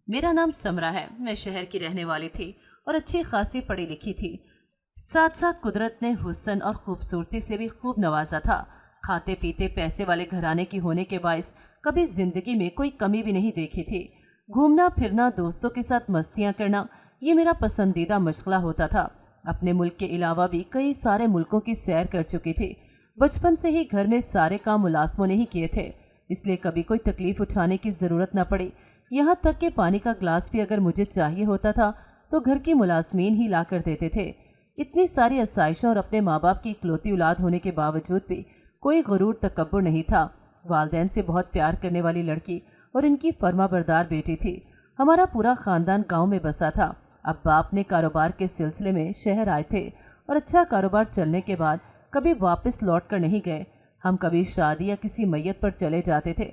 میرا نام سمرا ہے۔ میں شہر کی رہنے والی تھی اور اچھی خاصی پڑھی لکھی تھی۔ ساتھ ساتھ قدرت نے حسن اور خوبصورتی سے بھی خوب نوازا تھا۔ کھاتے پیتے پیسے والے گھرانے کی ہونے کے باعث کبھی زندگی میں کوئی کمی بھی نہیں دیکھی تھی۔ گھومنا پھرنا، دوستوں کے ساتھ مستیاں کرنا، یہ میرا پسندیدہ مشغلہ ہوتا تھا۔ اپنے ملک کے علاوہ بھی کئی سارے ملکوں کی سیر کر چکی تھی۔ بچپن سے ہی گھر میں سارے کام ملازموں نے ہی کیے تھے، اس لیے کبھی کوئی تکلیف اٹھانے کی ضرورت نہ پڑی۔ یہاں تک کہ پانی کا گلاس بھی اگر مجھے چاہیے ہوتا تھا تو گھر کی ملازمین ہی لا کر دیتے تھے۔ اتنی ساری آسائشوں اور اپنے ماں باپ کی اکلوتی اولاد ہونے کے باوجود بھی کوئی غرور تکبر نہیں تھا۔ والدین سے بہت پیار کرنے والی لڑکی اور ان کی فرما بردار بیٹی تھی۔ ہمارا پورا خاندان گاؤں میں بسا تھا۔ ابا اپنے کاروبار کے سلسلے میں شہر آئے تھے اور اچھا کاروبار چلنے کے بعد کبھی واپس لوٹ کر نہیں گئے۔ ہم کبھی شادی یا کسی میت پر چلے جاتے تھے،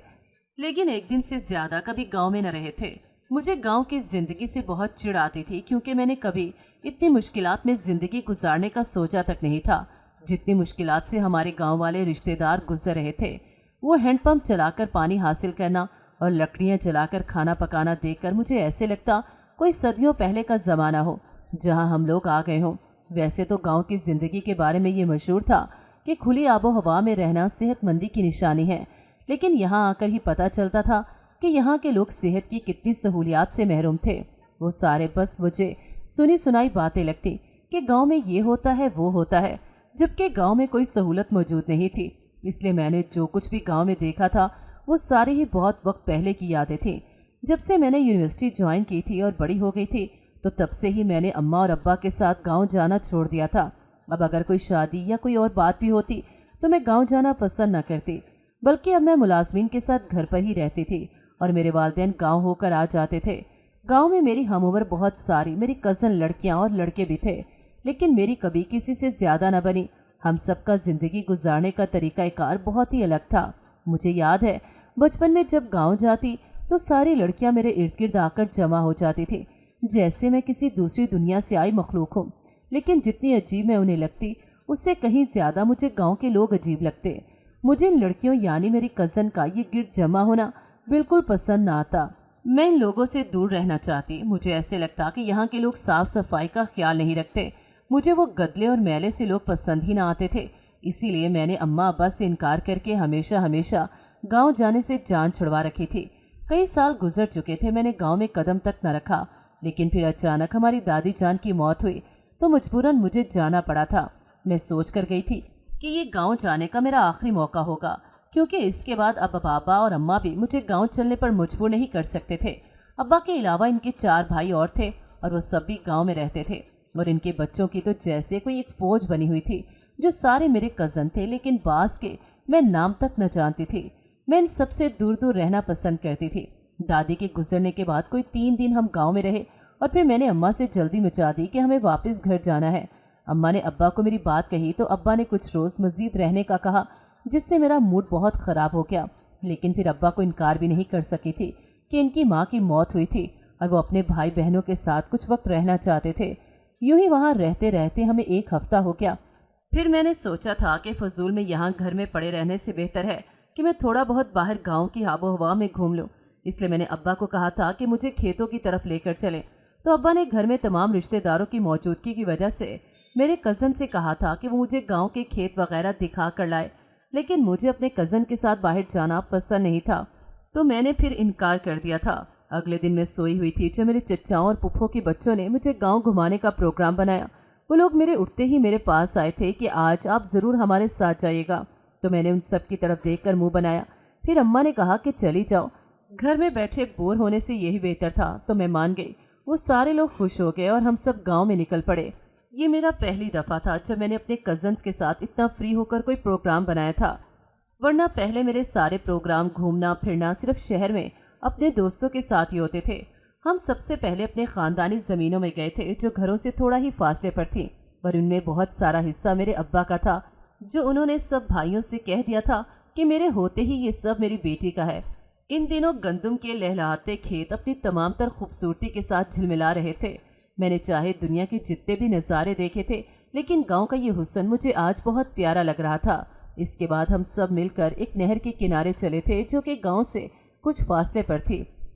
لیکن ایک دن سے زیادہ کبھی گاؤں میں نہ رہے تھے۔ مجھے گاؤں کی زندگی سے بہت چڑ آتی تھی، کیونکہ میں نے کبھی اتنی مشکلات میں زندگی گزارنے کا سوچا تک نہیں تھا جتنی مشکلات سے ہمارے گاؤں والے رشتہ دار گزر رہے تھے۔ وہ ہینڈ پمپ چلا کر پانی حاصل کرنا اور لکڑیاں جلا کر کھانا پکانا دیکھ کر مجھے ایسے لگتا کوئی صدیوں پہلے کا زمانہ ہو جہاں ہم لوگ آ گئے ہوں۔ ویسے تو گاؤں کی زندگی کے بارے میں یہ مشہور تھا کہ کھلی آب و ہوا میں رہنا صحت مندی کی نشانی ہے، لیکن یہاں آ کر ہی پتہ چلتا تھا کہ یہاں کے لوگ صحت کی کتنی سہولیات سے محروم تھے۔ وہ سارے بس مجھے سنی سنائی باتیں لگتی کہ گاؤں میں یہ ہوتا ہے وہ ہوتا ہے، جبکہ گاؤں میں کوئی سہولت موجود نہیں تھی۔ اس لیے میں نے جو کچھ بھی گاؤں میں دیکھا تھا وہ سارے ہی بہت وقت پہلے کی یادیں تھیں۔ جب سے میں نے یونیورسٹی جوائن کی تھی اور بڑی ہو گئی تھی تو تب سے ہی میں نے اماں اور ابا کے ساتھ گاؤں جانا چھوڑ دیا تھا۔ اب اگر کوئی شادی یا کوئی اور بات بھی ہوتی تو میں گاؤں جانا پسند نہ کرتی، بلکہ اب میں ملازمین کے ساتھ گھر پر ہی رہتی تھی اور میرے والدین گاؤں ہو کر آ جاتے تھے۔ گاؤں میں میری ہم عمر بہت ساری میری کزن لڑکیاں اور لڑکے بھی تھے، لیکن میری کبھی کسی سے زیادہ نہ بنی۔ ہم سب کا زندگی گزارنے کا طریقہ کار بہت ہی الگ تھا۔ مجھے یاد ہے بچپن میں جب گاؤں جاتی تو ساری لڑکیاں میرے ارد گرد آ کر جمع ہو جاتی تھی، جیسے میں کسی دوسری دنیا سے آئی مخلوق ہوں۔ لیکن جتنی عجیب میں انہیں لگتی اس سے کہیں زیادہ مجھے گاؤں کے لوگ عجیب لگتے۔ مجھے ان لڑکیوں یعنی میری کزن کا یہ گرد جمع ہونا بالکل پسند نہ آتا۔ میں ان لوگوں سے دور رہنا چاہتی۔ مجھے ایسے لگتا کہ یہاں کے لوگ صاف صفائی کا خیال نہیں رکھتے۔ مجھے وہ گدلے اور میلے سے لوگ پسند ہی نہ آتے تھے۔ اسی لیے میں نے اماں ابا سے انکار کر کے ہمیشہ گاؤں جانے سے جان چھڑوا رکھی تھی۔ کئی سال گزر چکے تھے، میں نے گاؤں میں قدم تک نہ رکھا، لیکن پھر اچانک ہماری دادی جان کی موت ہوئی تو مجبوراً مجھے جانا پڑا تھا۔ میں سوچ کر گئی تھی کہ یہ گاؤں جانے کا میرا آخری موقع ہوگا، کیونکہ اس کے بعد اب ابا اور اماں بھی مجھے گاؤں چلنے پر مجبور نہیں کر سکتے تھے۔ ابا کے علاوہ ان کے 4 بھائی اور تھے اور وہ سب بھی گاؤں میں رہتے تھے، اور ان کے بچوں کی تو جیسے کوئی ایک فوج بنی ہوئی تھی، جو سارے میرے کزن تھے، لیکن بعض کے میں نام تک نہ جانتی تھی۔ میں ان سب سے دور دور رہنا پسند کرتی تھی۔ دادی کے گزرنے کے بعد کوئی 3 دن ہم گاؤں میں رہے اور پھر میں نے اماں سے جلدی مچا دی کہ ہمیں واپس گھر جانا ہے۔ اماں نے ابا کو میری بات کہی تو ابا نے کچھ روز مزید رہنے کا کہا، جس سے میرا موڈ بہت خراب ہو گیا، لیکن پھر ابا کو انکار بھی نہیں کر سکی تھی کہ ان کی ماں کی موت ہوئی تھی اور وہ اپنے بھائی بہنوں کے ساتھ کچھ وقت رہنا چاہتے تھے۔ یوں ہی وہاں رہتے رہتے ہمیں 1 ہفتہ ہو گیا۔ پھر میں نے سوچا تھا کہ فضول میں یہاں گھر میں پڑے رہنے سے بہتر ہے کہ میں تھوڑا بہت باہر گاؤں کی آب و ہوا میں گھوم لوں۔ اس لیے میں نے ابا کو کہا تھا کہ مجھے کھیتوں کی طرف لے کر چلیں، تو ابا نے گھر میں تمام رشتہ داروں کی موجودگی کی وجہ سے میرے کزن سے کہا تھا کہ وہ مجھے گاؤں کے کھیت وغیرہ دکھا کر لائے، لیکن مجھے اپنے کزن کے ساتھ باہر جانا پسند نہیں تھا، تو میں نے پھر انکار کر دیا تھا۔ اگلے دن میں سوئی ہوئی تھی جب میرے چچاؤں اور پھپھوں کے بچوں نے مجھے گاؤں گھمانے کا پروگرام بنایا۔ وہ لوگ میرے اٹھتے ہی میرے پاس آئے تھے کہ آج آپ ضرور ہمارے ساتھ جائیے گا، تو میں نے ان سب کی طرف دیکھ کر منہ بنایا۔ پھر اماں نے کہا کہ چلی جاؤ، گھر میں بیٹھے بور ہونے سے یہی بہتر تھا، تو میں مان گئی۔ وہ سارے لوگ خوش ہو گئے اور ہم سب گاؤں میں نکل پڑے۔ یہ میرا پہلی دفعہ تھا جب میں نے اپنے کزنز کے ساتھ اتنا فری ہو کر کوئی پروگرام بنایا تھا، ورنہ پہلے میرے سارے پروگرام گھومنا پھرنا صرف شہر میں اپنے دوستوں کے ساتھ ہی ہوتے تھے۔ ہم سب سے پہلے اپنے خاندانی زمینوں میں گئے تھے جو گھروں سے تھوڑا ہی فاصلے پر تھیں، اور ان میں بہت سارا حصہ میرے ابا کا تھا، جو انہوں نے سب بھائیوں سے کہہ دیا تھا کہ میرے ہوتے ہی یہ سب میری بیٹی کا ہے۔ ان دنوں گندم کے لہلہاتے کھیت اپنی تمام تر خوبصورتی کے ساتھ جھلملا رہے تھے۔ میں نے چاہے دنیا کے جتنے بھی نظارے دیکھے تھے، لیکن گاؤں کا یہ حسن مجھے آج بہت پیارا لگ رہا تھا۔ اس کے بعد ہم سب مل کر ایک نہر کے کنارے چلے تھے جو کہ گاؤں سے کچھ فاصلے پر تھی۔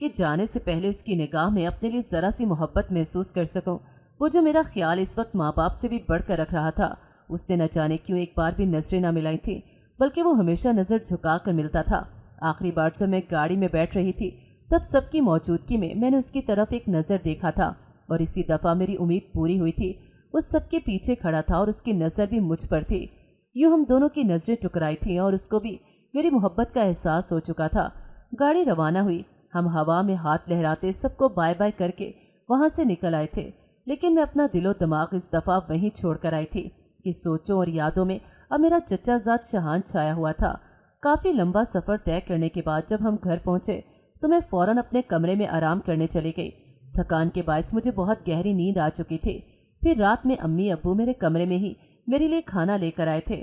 کہ جانے سے پہلے اس کی نگاہ میں اپنے لیے ذرا سی محبت محسوس کر سکوں۔ وہ جو میرا خیال اس وقت ماں باپ سے بھی بڑھ کر رکھ رہا تھا، اس نے نہ جانے کیوں ایک بار بھی نظریں نہ ملائی تھی، بلکہ وہ ہمیشہ نظر جھکا کر ملتا تھا۔ آخری بار جب میں گاڑی میں بیٹھ رہی تھی تب سب کی موجودگی میں نے اس کی طرف ایک نظر دیکھا تھا، اور اسی دفعہ میری امید پوری ہوئی تھی۔ وہ سب کے پیچھے کھڑا تھا اور اس کی نظر بھی مجھ پر تھی۔ یوں ہم دونوں کی نظریں ٹکرائی تھیں اور اس کو بھی میری محبت کا احساس ہو چکا تھا۔ گاڑی روانہ ہوئی، ہم ہوا میں ہاتھ لہراتے سب کو بائے بائے کر کے وہاں سے نکل آئے تھے، لیکن میں اپنا دل و دماغ اس دفعہ وہیں چھوڑ کر آئی تھی کہ سوچوں اور یادوں میں اب میرا چچا زاد شہان چھایا ہوا تھا۔ کافی لمبا سفر طے کرنے کے بعد جب ہم گھر پہنچے تو میں فوراً اپنے کمرے میں آرام کرنے چلی گئی۔ تھکان کے باعث مجھے بہت گہری نیند آ چکی تھی۔ پھر رات میں امی ابو میرے کمرے میں ہی میرے لیے کھانا لے کر آئے تھے۔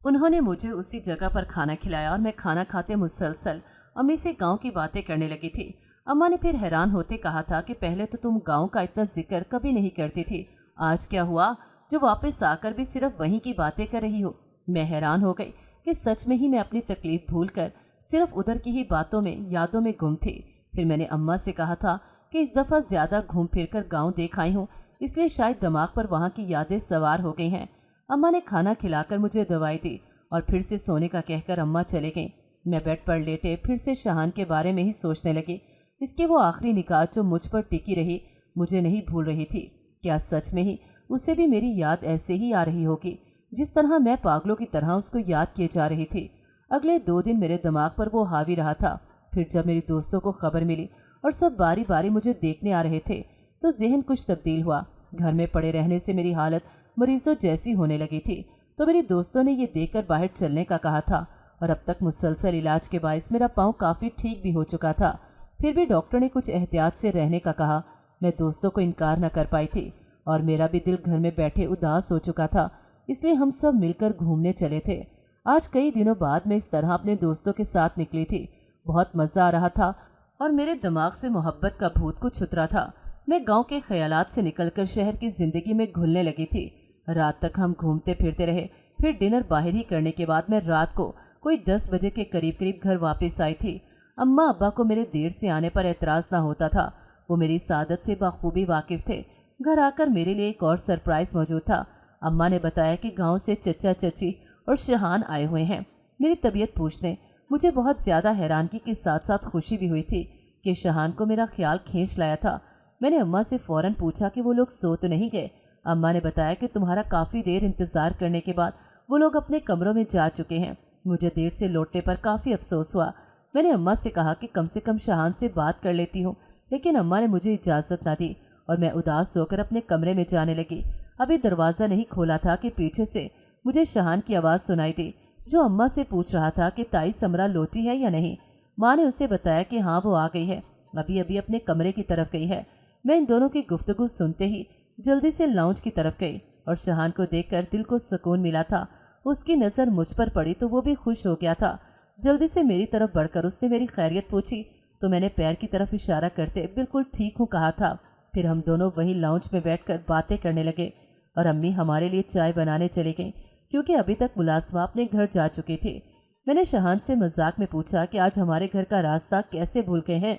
انہوں نے مجھے اسی جگہ پر کھانا کھلایا اور میں کھانا کھاتے مسلسل امی سے گاؤں کی باتیں کرنے لگی تھی۔ اماں نے پھر حیران ہوتے کہا تھا کہ پہلے تو تم گاؤں کا اتنا ذکر کبھی نہیں کرتی تھی، آج کیا ہوا جو واپس آ کر بھی صرف وہیں کی باتیں کر رہی ہو؟ میں حیران ہو گئی کہ سچ میں ہی میں اپنی تکلیف بھول کر صرف ادھر کی ہی باتوں میں یادوں میں گم تھی۔ پھر میں نے اماں سے کہا تھا کہ اس دفعہ زیادہ گھوم پھر کر گاؤں دیکھ آئی ہوں، اس لیے شاید دماغ پر وہاں کی یادیں سوار ہو گئی ہیں۔ اماں نے کھانا کھلا کر مجھے دوائی دی اور پھر سے سونے کا کہہ کر اماں چلے گئیں۔ میں بیڈ پر لیٹے پھر سے شہان کے بارے میں ہی سوچنے لگی۔ اس کی وہ آخری نگاہ جو مجھ پر ٹکی رہی مجھے نہیں بھول رہی تھی۔ کیا سچ میں ہی اسے بھی میری یاد ایسے ہی آ رہی ہوگی جس طرح میں پاگلوں کی طرح اس کو یاد کیے جا رہی تھی؟ اگلے 2 دن میرے دماغ پر وہ حاوی رہا تھا۔ پھر جب میری دوستوں کو خبر ملی اور سب باری باری مجھے دیکھنے آ رہے تھے تو ذہن کچھ تبدیل ہوا۔ گھر میں پڑے رہنے سے میری حالت مریضوں جیسی ہونے لگی تھی، تو میری دوستوں نے یہ دیکھ کر باہر چلنے کا کہا تھا، اور اب تک مسلسل علاج کے باعث میرا پاؤں کافی ٹھیک بھی ہو چکا تھا۔ پھر بھی ڈاکٹر نے کچھ احتیاط سے رہنے کا کہا۔ میں دوستوں کو انکار نہ کر پائی تھی، اور میرا بھی دل گھر میں بیٹھے اداس ہو چکا تھا، اس لیے ہم سب مل کر گھومنے چلے تھے۔ آج کئی دنوں بعد میں اس طرح اپنے دوستوں کے ساتھ نکلی تھی۔ بہت مزہ آ رہا تھا اور میرے دماغ سے محبت کا بھوت کچھ اترا تھا۔ میں گاؤں کے خیالات سے نکل کر شہر کی زندگی میں گھلنے لگی تھی۔ رات تک ہم گھومتے پھرتے رہے، پھر ڈنر باہر ہی کرنے کے بعد میں رات کو کوئی 10 بجے کے قریب گھر واپس آئی تھی۔ اماں ابا کو میرے دیر سے آنے پر اعتراض نہ ہوتا تھا، وہ میری سعادت سے بخوبی واقف تھے۔ گھر آ کر میرے لیے ایک اور سرپرائز موجود تھا۔ اماں نے بتایا کہ گاؤں سے چچا چچی اور شہان آئے ہوئے ہیں میری طبیعت پوچھنے۔ مجھے بہت زیادہ حیرانگی کے ساتھ ساتھ خوشی بھی ہوئی تھی کہ شہان کو میرا خیال کھینچ لایا تھا۔ میں نے اماں سے فوراً پوچھا کہ وہ لوگ سو تو نہیں گئے؟ اماں نے بتایا کہ تمہارا کافی دیر انتظار کرنے کے بعد وہ لوگ اپنے کمروں میں جا چکے ہیں۔ مجھے دیر سے لوٹنے پر کافی افسوس ہوا۔ میں نے اماں سے کہا کہ کم سے کم شہان سے بات کر لیتی ہوں، لیکن اماں نے مجھے اجازت نہ دی اور میں اداس ہو کر اپنے کمرے میں جانے لگی۔ ابھی دروازہ نہیں کھولا تھا کہ پیچھے سے مجھے شہان کی آواز سنائی دی، جو اماں سے پوچھ رہا تھا کہ تائی سمرا لوٹی ہے یا نہیں۔ ماں نے اسے بتایا کہ ہاں وہ آ گئی ہے، ابھی اپنے کمرے کی طرف گئی ہے۔ میں ان دونوں کی گفتگو سنتے ہی جلدی سے لاؤنج کی طرف گئی اور شہان کو دیکھ کر دل کو سکون ملا تھا۔ اس کی نظر مجھ پر پڑی تو وہ بھی خوش ہو گیا تھا۔ جلدی سے میری طرف بڑھ کر اس نے میری خیریت پوچھی تو میں نے پیر کی طرف اشارہ کرتے بالکل ٹھیک ہوں کہا تھا۔ پھر ہم دونوں وہی لاؤنج میں بیٹھ کر باتیں کرنے لگے اور امی ہمارے لیے چائے بنانے چلی گئیں کیونکہ ابھی تک ملازمہ اپنے گھر جا چکی تھی۔ میں نے شہان سے مذاق میں پوچھا کہ آج ہمارے گھر کا راستہ کیسے بھول گئے ہیں،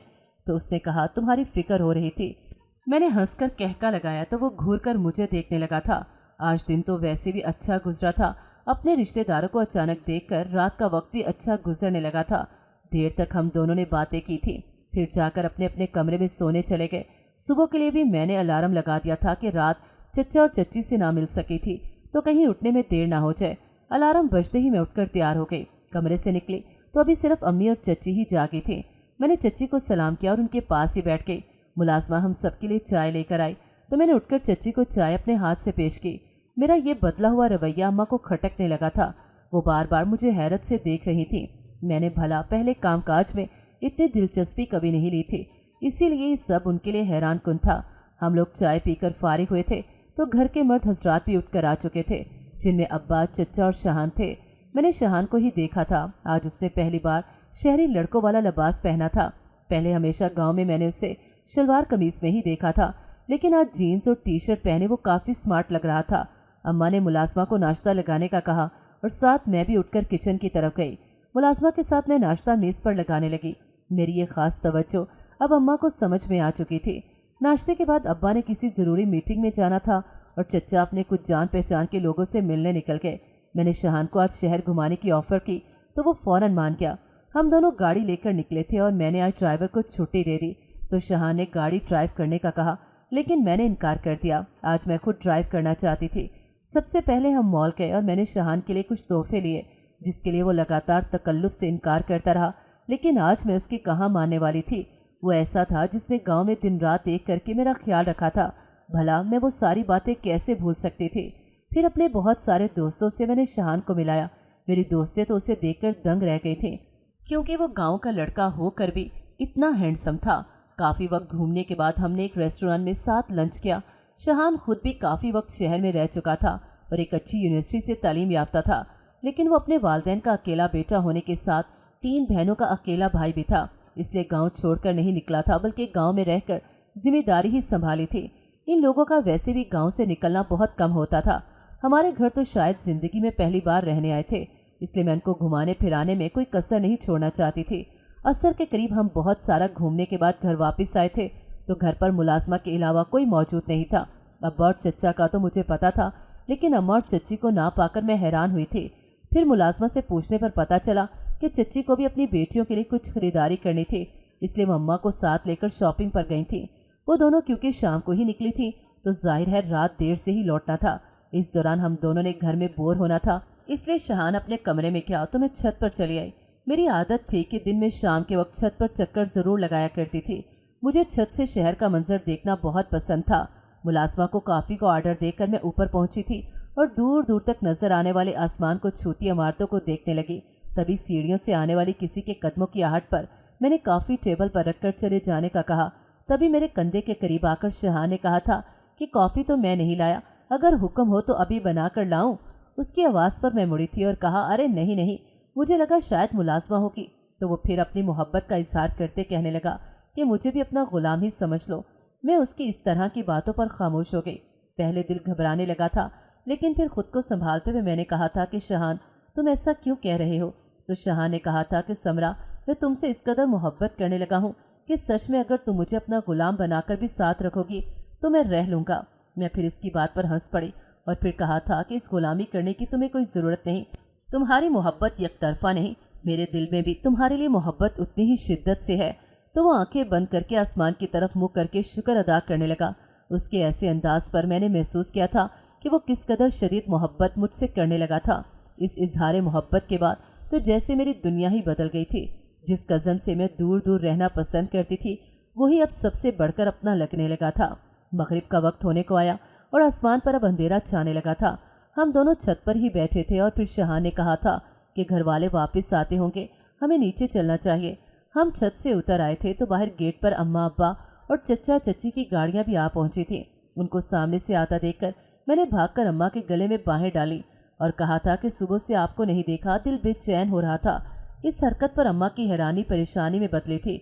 تو اس نے کہا تمہاری فکر ہو رہی تھی۔ میں نے ہنس کر کہکا لگایا تو وہ گھور کر مجھے دیکھنے لگا تھا۔ آج دن تو ویسے بھی اچھا گزرا تھا، اپنے رشتہ داروں کو اچانک دیکھ کر رات کا وقت بھی اچھا گزرنے لگا تھا۔ دیر تک ہم دونوں نے باتیں کی تھی، پھر جا کر اپنے اپنے کمرے میں سونے چلے گئے۔ صبح کے لیے بھی میں نے الارم لگا دیا تھا کہ رات چچا اور چچی سے نہ مل سکی تھی تو کہیں اٹھنے میں دیر نہ ہو جائے۔ الارم بجتے ہی میں اٹھ کر تیار ہو گئی۔ کمرے سے نکلی تو ابھی صرف امی اور چچی ہی جاگی تھیں۔ میں نے چچی کو سلام کیا اور ان کے پاس ہی بیٹھ گئی۔ ملازمہ ہم سب کے لیے چائے لے کر آئی تو میں نے اٹھ کر چچی کو چائے اپنے ہاتھ سے پیش کی۔ میرا یہ بدلا ہوا رویہ اماں کو کھٹکنے لگا تھا۔ وہ بار بار مجھے حیرت سے دیکھ رہی تھی۔ میں نے بھلا پہلے کام کاج میں اتنی دلچسپی کبھی نہیں لی تھی، اسی لیے یہ سب ان کے لیے حیران کن تھا۔ ہم لوگ چائے پی کر فارغ ہوئے تھے تو گھر کے مرد حضرات بھی اٹھ کر آ چکے تھے، جن میں ابا، چچا اور شہان تھے۔ میں نے شہان کو ہی دیکھا تھا۔ آج اس نے پہلی بار شہری لڑکوں والا لباس پہنا تھا۔ پہلے ہمیشہ گاؤں میں نے اسے شلوار قمیص میں ہی دیکھا تھا، لیکن آج جینز اور ٹی شرٹ پہنے وہ کافی سمارٹ لگ رہا تھا۔ اماں نے ملازمہ کو ناشتہ لگانے کا کہا اور ساتھ میں بھی اٹھ کر کچن کی طرف گئی۔ ملازمہ کے ساتھ میں ناشتہ میز پر لگانے لگی۔ میری یہ خاص توجہ اب اماں کو سمجھ میں آ چکی تھی۔ ناشتے کے بعد ابا نے کسی ضروری میٹنگ میں جانا تھا اور چچا اپنے کچھ جان پہچان کے لوگوں سے ملنے نکل گئے۔ میں نے شاہان کو آج شہر گھمانے کی آفر کی تو وہ فوراً مان گیا۔ ہم دونوں گاڑی لے کر نکلے تھے اور میں نے آج ڈرائیور کو چھٹی دے دی تو شاہان نے گاڑی ڈرائیو کرنے کا کہا، لیکن میں نے انکار کر دیا۔ آج میں خود ڈرائیو کرنا چاہتی تھی۔ سب سے پہلے ہم مال گئے اور میں نے شاہان کے لیے کچھ تحفے لیے جس کے لیے وہ لگاتار تکلف سے انکار کرتا رہا، لیکن آج میں اس کی کہاں ماننے والی تھی۔ وہ ایسا تھا جس نے گاؤں میں دن رات ایک کر کے میرا خیال رکھا تھا، بھلا میں وہ ساری باتیں کیسے بھول سکتی تھی۔ پھر اپنے بہت سارے دوستوں سے میں نے شاہان کو ملایا۔ میری دوستیں تو اسے دیکھ کر دنگ رہ گئی تھیں کیونکہ وہ گاؤں کا لڑکا ہو کر بھی اتنا ہینڈسم تھا۔ کافی وقت گھومنے کے بعد ہم نے ایک ریسٹورانٹ میں ساتھ لنچ کیا۔ شاہان خود بھی کافی وقت شہر میں رہ چکا تھا اور ایک اچھی یونیورسٹی سے تعلیم یافتہ تھا، لیکن وہ اپنے والدین کا اکیلا بیٹا ہونے کے ساتھ 3 بہنوں کا اکیلا بھائی بھی تھا، اس لیے گاؤں چھوڑ کر نہیں نکلا تھا بلکہ گاؤں میں رہ کر ذمہ داری ہی سنبھالی تھی۔ ان لوگوں کا ویسے بھی گاؤں سے نکلنا بہت کم ہوتا تھا۔ ہمارے گھر تو شاید زندگی میں پہلی بار رہنے آئے تھے، اس لیے میں ان کو گھمانے پھرانے میں کوئی کسر نہیں چھوڑنا چاہتی تھی۔ عصر کے قریب ہم بہت سارا گھومنے کے بعد گھر واپس آئے تھے تو گھر پر ملازمہ کے علاوہ کوئی موجود نہیں تھا۔ ابا اور چچا کا تو مجھے پتا تھا، لیکن اماں اور چچی کو نہ پا کر میں حیران ہوئی تھی۔ پھر ملازمہ سے پوچھنے پر پتا چلا کہ چچی کو بھی اپنی بیٹیوں کے لیے کچھ خریداری کرنی تھی، اس لیے وہ اماں کو ساتھ لے کر شاپنگ پر گئی تھیں۔ وہ دونوں کیونکہ شام کو ہی نکلی تھیں تو ظاہر ہے رات دیر سے ہی لوٹنا تھا۔ اس دوران ہم دونوں نے گھر میں بور ہونا تھا، اس لیے شاہان اپنے کمرے میں گیا تو میں چھت پر چلی آئی۔ میری عادت تھی کہ دن میں شام کے وقت چھت پر چکر ضرور لگایا کرتی تھی۔ مجھے چھت سے شہر کا منظر دیکھنا بہت پسند تھا۔ ملازمہ کو کافی کو آرڈر دے کر میں اوپر پہنچی تھی اور دور دور تک نظر آنے والے آسمان کو چھوتی عمارتوں کو دیکھنے لگی۔ تبھی سیڑھیوں سے آنے والی کسی کے قدموں کی آہٹ پر میں نے کافی ٹیبل پر رکھ کر چلے جانے کا کہا۔ تبھی میرے کندھے کے قریب آ کر شاہان نے کہا تھا کہ کافی تو میں نہیں لایا، اگر حکم ہو تو ابھی بنا کر لاؤں۔ اس کی آواز پر میں مڑی تھی اور کہا، ارے نہیں نہیں، مجھے لگا شاید ملازمہ ہوگی، تو وہ پھر اپنی محبت کا اظہار کرتے کہنے لگا کہ مجھے بھی اپنا غلام ہی سمجھ لو۔ میں اس کی اس طرح کی باتوں پر خاموش ہو گئی۔ پہلے دل گھبرانے لگا تھا، لیکن پھر خود کو سنبھالتے ہوئے میں نے کہا تھا کہ شاہان تم ایسا کیوں کہہ رہے ہو؟ تو شاہان نے کہا تھا کہ سمرا، میں تم سے اس قدر محبت کرنے لگا ہوں کہ سچ میں اگر تم مجھے اپنا غلام بنا کر بھی ساتھ رکھو گی تو میں رہ لوں گا۔ میں پھر اس کی بات پر ہنس پڑی اور پھر کہا تھا کہ اس غلامی کرنے کی تمہیں کوئی ضرورت نہیں، تمہاری محبت یک طرفہ نہیں، میرے دل میں بھی تمہارے لیے محبت اتنی ہی شدت سے ہے۔ تو وہ آنکھیں بند کر کے آسمان کی طرف منہ کر کے شکر ادا کرنے لگا۔ اس کے ایسے انداز پر میں نے محسوس کیا تھا کہ وہ کس قدر شدید محبت مجھ سے کرنے لگا تھا۔ اس اظہار محبت کے بعد تو جیسے میری دنیا ہی بدل گئی تھی۔ جس کزن سے میں دور دور رہنا پسند کرتی تھی وہی اب سب سے بڑھ کر اپنا لگنے لگا تھا۔ مغرب کا وقت ہونے کو آیا اور آسمان پر اب اندھیرا چھانے لگا تھا۔ ہم دونوں چھت پر ہی بیٹھے تھے اور پھر شاہان نے کہا تھا کہ گھر والے واپس آتے ہوں گے، ہمیں نیچے چلنا چاہیے۔ ہم چھت سے اتر آئے تھے تو باہر گیٹ پر اماں ابا اور چچا چچی کی گاڑیاں بھی آ پہنچی تھیں۔ ان کو سامنے سے آتا دیکھ کر میں نے بھاگ کر اماں کے گلے میں باہیں ڈالی اور کہا تھا کہ صبح سے آپ کو نہیں دیکھا، دل بے چین ہو رہا تھا۔ اس حرکت پر اماں کی حیرانی پریشانی میں بدلی تھی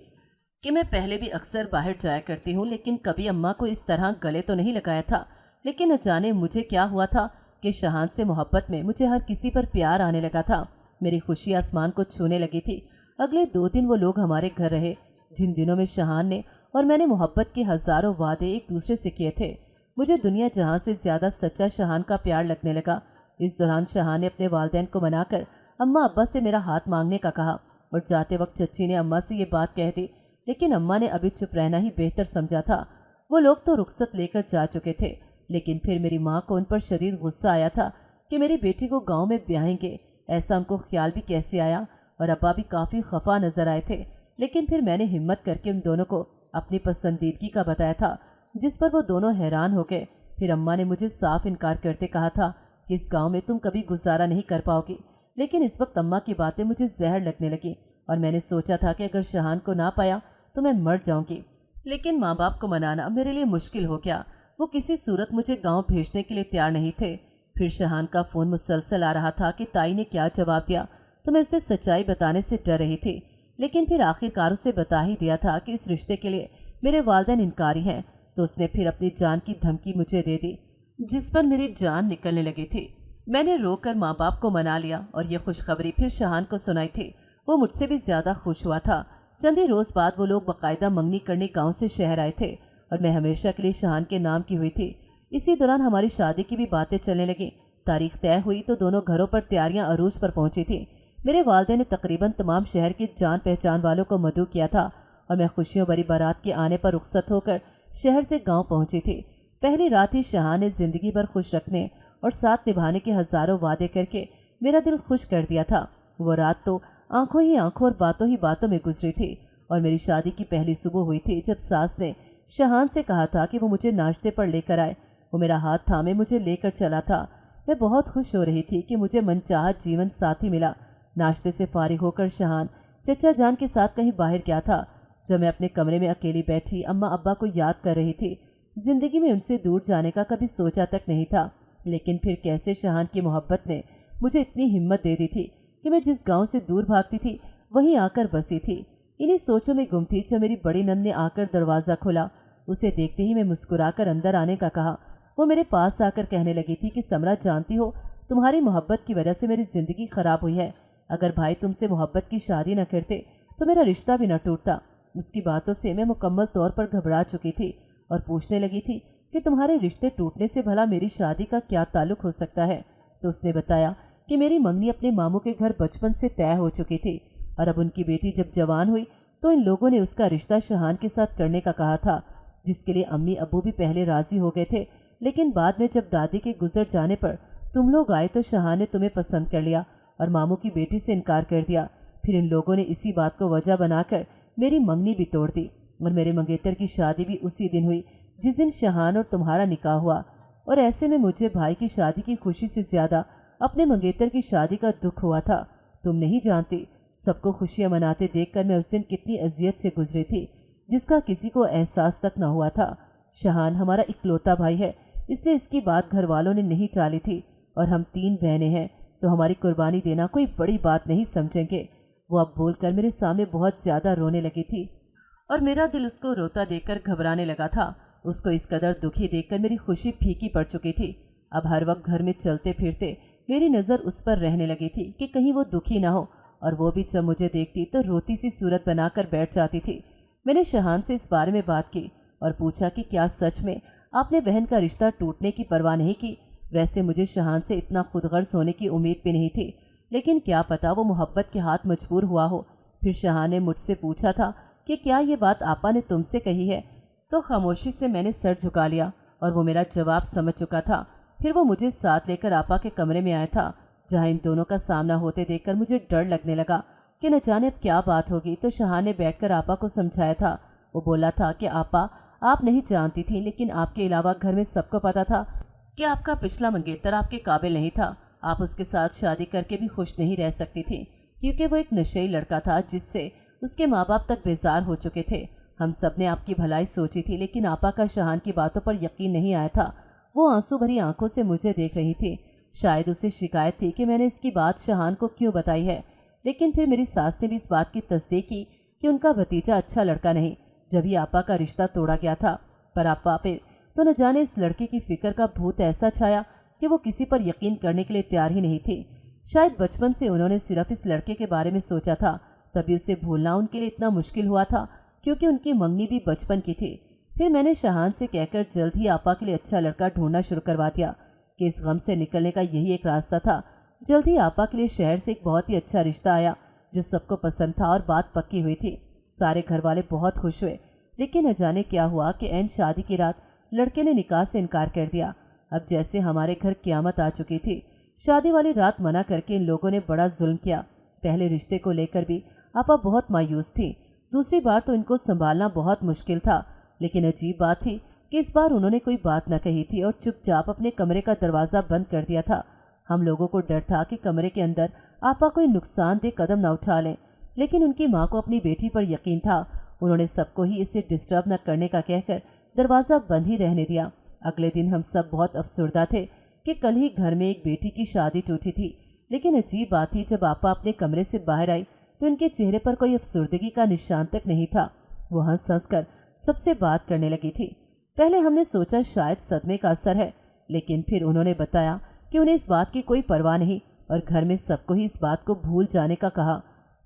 کہ میں پہلے بھی اکثر باہر جایا کرتی ہوں لیکن کبھی اماں کو اس طرح گلے تو نہیں لگایا تھا، لیکن نہ جانے مجھے کیا ہوا تھا کہ شاہان سے محبت میں مجھے ہر کسی پر پیار آنے لگا تھا۔ میری خوشی آسمان کو چھونے لگی تھی۔ اگلے 2 دن وہ لوگ ہمارے گھر رہے جن دنوں میں شاہان نے اور میں نے محبت کے ہزاروں وعدے ایک دوسرے سے کیے تھے۔ مجھے دنیا جہاں سے زیادہ سچا شاہان کا پیار لگنے لگا۔ اس دوران شاہان نے اپنے والدین کو منا کر اماں ابا سے میرا ہاتھ مانگنے کا کہا اور جاتے وقت چچی نے اماں سے یہ بات کہہ دی، لیکن اماں نے ابھی چپ رہنا ہی بہتر سمجھا تھا۔ وہ لوگ تو رخصت لے کر جا چکے تھے، لیکن پھر میری ماں کو ان پر شدید غصہ آیا تھا کہ میری بیٹی کو گاؤں میں بیاہیں گے، ایسا ان کو خیال بھی کیسے آیا، اور ابا بھی کافی خفا نظر آئے تھے۔ لیکن پھر میں نے ہمت کر کے ان دونوں کو اپنی پسندیدگی کا بتایا تھا، جس پر وہ دونوں حیران ہو گئے۔ پھر اماں نے مجھے صاف انکار کرتے کہا تھا کہ اس گاؤں میں تم کبھی گزارا نہیں کر پاؤ گی، لیکن اس وقت اماں کی باتیں مجھے زہر لگنے لگی اور میں نے سوچا تھا کہ اگر شاہان کو نہ پایا تو میں مر جاؤں گی۔ لیکن ماں باپ کو منانا میرے لیے مشکل ہو گیا، وہ کسی صورت مجھے گاؤں بھیجنے کے لیے تیار نہیں تھے۔ پھر شاہان کا فون مسلسل آ رہا تھا کہ تائی نے کیا جواب دیا تو میں اسے سچائی بتانے سے ڈر رہی تھی، لیکن پھر آخر کار اسے بتا ہی دیا تھا کہ اس رشتے کے لیے میرے والدین انکاری ہیں، تو اس نے پھر اپنی جان کی دھمکی مجھے دے دی، جس پر میری جان نکلنے لگی تھی۔ میں نے رو کر ماں باپ کو منا لیا اور یہ خوشخبری پھر شاہان کو سنائی تھی۔ وہ مجھ سے بھی زیادہ خوش ہوا تھا۔ چند ہی روز بعد وہ لوگ باقاعدہ منگنی کرنے گاؤں سے شہر آئے تھے اور میں ہمیشہ کے لیے شہان کے نام کی ہوئی تھی۔ اسی دوران ہماری شادی کی بھی باتیں چلنے لگیں۔ تاریخ طے ہوئی تو دونوں گھروں پر تیاریاں عروج پر پہنچی تھیں۔ میرے والدین نے تقریباً تمام شہر کی جان پہچان والوں کو مدعو کیا تھا اور میں خوشیوں بھری بارات کے آنے پر رخصت ہو کر شہر سے گاؤں پہنچی تھی۔ پہلی رات ہی شہان نے زندگی بھر خوش رکھنے اور ساتھ نبھانے کے ہزاروں وعدے کر کے میرا دل خوش کر دیا تھا۔ وہ رات تو آنکھوں ہی آنکھوں اور باتوں ہی باتوں میں گزری تھی اور میری شادی کی پہلی صبح ہوئی تھی جب ساس نے شہان سے کہا تھا کہ وہ مجھے ناشتے پر لے کر آئے۔ وہ میرا ہاتھ تھامے مجھے لے کر چلا تھا۔ میں بہت خوش ہو رہی تھی کہ مجھے من چاہت جیون ساتھی ملا۔ ناشتے سے فارغ ہو کر شہان چچا جان کے ساتھ کہیں باہر گیا تھا۔ جب میں اپنے کمرے میں اکیلی بیٹھی اماں ابا کو یاد کر رہی تھی، زندگی میں ان سے دور جانے کا کبھی سوچا تک نہیں تھا، لیکن پھر کیسے شہان کی محبت نے مجھے اتنی ہمت دے دی تھی کہ میں جس گاؤں سے دور بھاگتی تھی وہیں آ کر بسی تھی۔ انہی سوچوں میں گم تھی جب میری بڑی نند نے آ کر دروازہ کھولا۔ اسے دیکھتے ہی میں مسکرا کر اندر آنے کا کہا۔ وہ میرے پاس آ کر کہنے لگی تھی کہ سمرا، جانتی ہو تمہاری محبت کی وجہ سے میری زندگی خراب ہوئی ہے۔ اگر بھائی تم سے محبت کی شادی نہ کرتے تو میرا رشتہ بھی نہ ٹوٹتا۔ اس کی باتوں سے میں مکمل طور پر گھبرا چکی تھی اور پوچھنے لگی تھی کہ تمہارے رشتے ٹوٹنے سے بھلا میری شادی کا کیا تعلق ہو سکتا ہے؟ تو اس نے بتایا کہ میری منگنی اپنے ماموں کے گھر بچپن سے طے ہو چکی تھی اور اب ان کی بیٹی جب جوان ہوئی تو ان لوگوں نے اس کا رشتہ شہان کے ساتھ کرنے کا کہا تھا، جس کے لیے امی ابو بھی پہلے راضی ہو گئے تھے، لیکن بعد میں جب دادی کے گزر جانے پر تم لوگ آئے تو شہان نے تمہیں پسند کر لیا اور ماموں کی بیٹی سے انکار کر دیا۔ پھر ان لوگوں نے اسی بات کو وجہ بنا کر میری منگنی بھی توڑ دی اور میرے منگیتر کی شادی بھی اسی دن ہوئی جس دن شہان اور تمہارا نکاح ہوا۔ اور ایسے میں مجھے بھائی کی شادی کی خوشی سے زیادہ اپنے منگیتر کی شادی کا دکھ ہوا تھا۔ تم نہیں جانتی سب کو خوشیاں مناتے دیکھ کر میں اس دن کتنی اذیت سے گزری تھی جس کا کسی کو احساس تک نہ ہوا تھا۔ شہان ہمارا اکلوتا بھائی ہے، اس لیے اس کی بات گھر والوں نے نہیں ٹالی تھی، اور ہم 3 بہنیں ہیں تو ہماری قربانی دینا کوئی بڑی بات نہیں سمجھیں گے۔ وہ اب بول کر میرے سامنے بہت زیادہ رونے لگی تھی اور میرا دل اس کو روتا دیکھ کر گھبرانے لگا تھا۔ اس کو اس قدر دکھی دیکھ کر میری خوشی پھیکی پڑ چکی تھی۔ اب ہر وقت گھر میں چلتے پھرتے میری نظر اس پر رہنے لگی تھی کہ کہیں وہ دکھی نہ ہو، اور وہ بھی جب مجھے دیکھتی تو روتی سی صورت بنا کر بیٹھ جاتی تھی۔ میں نے شہان سے اس بارے میں بات کی اور پوچھا کہ کیا سچ میں آپ نے بہن کا رشتہ ٹوٹنے کی پرواہ نہیں کی؟ ویسے مجھے شہان سے اتنا خود غرض ہونے کی امید بھی نہیں تھی، لیکن کیا پتا وہ محبت کے ہاتھ مجبور ہوا ہو۔ پھر شہان نے مجھ سے پوچھا تھا کہ کیا یہ بات آپا نے تم سے کہی ہے؟ تو خاموشی سے میں نے سر جھکا لیا اور وہ میرا جواب سمجھ چکا تھا۔ پھر وہ مجھے ساتھ لے کر آپا کے کمرے میں آیا تھا، جہاں ان دونوں کا سامنا ہوتے دیکھ کر مجھے ڈر لگنے لگا کہ نہ جانے اب کیا بات ہوگی۔ تو شہان نے بیٹھ کر آپا کو سمجھایا تھا۔ وہ بولا تھا کہ آپا، آپ نہیں جانتی تھی، لیکن آپ کے علاوہ گھر میں سب کو پتا تھا کہ آپ کا پچھلا منگیتر آپ کے قابل نہیں تھا۔ آپ اس کے ساتھ شادی کر کے بھی خوش نہیں رہ سکتی تھی، کیونکہ وہ ایک نشئی لڑکا تھا جس سے اس کے ماں باپ تک بیزار ہو چکے تھے۔ ہم سب نے آپ کی بھلائی سوچی تھی، لیکن آپا کا شہان کی باتوں پر یقین نہیں آیا تھا۔ وہ آنسو بھری آنکھوں سے مجھے دیکھ رہی تھی۔ شاید اسے شکایت تھی کہ میں نے اس کی بات شہان کو کیوں بتائی ہے، لیکن پھر میری ساس نے بھی اس بات کی تصدیق کی کہ ان کا بھتیجا اچھا لڑکا نہیں، جبھی آپا کا رشتہ توڑا گیا تھا۔ پر آپا پہ تو نہ جانے اس لڑکے کی فکر کا بھوت ایسا چھایا کہ وہ کسی پر یقین کرنے کے لیے تیار ہی نہیں تھی۔ شاید بچپن سے انہوں نے صرف اس لڑکے کے بارے میں سوچا تھا، تبھی اسے بھولنا ان کے لیے اتنا مشکل ہوا تھا، کیونکہ ان کی منگنی بھی بچپن کی تھی۔ پھر میں نے شہان سے کہہ کر جلد ہی آپا کے لیے اچھا لڑکا ڈھونڈنا شروع کروا دیا کہ اس غم سے نکلنے کا یہی ایک راستہ تھا۔ جلد ہی آپا کے لیے شہر سے ایک بہت ہی اچھا رشتہ آیا جو سب کو پسند تھا اور بات پکی ہوئی تھی۔ سارے گھر والے بہت خوش ہوئے، لیکن نہ جانے کیا ہوا کہ عین شادی کی رات لڑکے نے نکاح سے انکار کر دیا۔ اب جیسے ہمارے گھر قیامت آ چکی تھی۔ شادی والی رات منع کر کے ان لوگوں نے بڑا ظلم کیا۔ پہلے رشتے کو لے کر بھی آپا بہت مایوس تھی، دوسری بار تو ان کو سنبھالنا بہت مشکل تھا، لیکن عجیب بات تھی کہ اس بار انہوں نے کوئی بات نہ کہی تھی اور چپ چاپ اپنے کمرے کا دروازہ بند کر دیا تھا۔ ہم لوگوں کو ڈر تھا کہ کمرے کے اندر آپا کوئی نقصان دہ قدم نہ اٹھا لیں، لیکن ان کی ماں کو اپنی بیٹی پر یقین تھا۔ انہوں نے سب کو ہی اسے ڈسٹرب نہ کرنے کا کہہ کر دروازہ بند ہی رہنے دیا۔ اگلے دن ہم سب بہت افسردہ تھے کہ کل ہی گھر میں ایک بیٹی کی شادی ٹوٹی تھی، لیکن عجیب بات تھی جب آپا اپنے کمرے سے باہر آئی تو ان کے چہرے پر کوئی افسردگی کا نشان تک نہیں تھا۔ وہ ہنس ہنس کر سب سے بات کرنے لگی تھی۔ پہلے ہم نے سوچا شاید صدمے کا اثر ہے، لیکن پھر انہوں نے بتایا کہ انہیں اس بات کی کوئی پرواہ نہیں اور گھر میں سب کو ہی اس بات کو بھول جانے کا کہا۔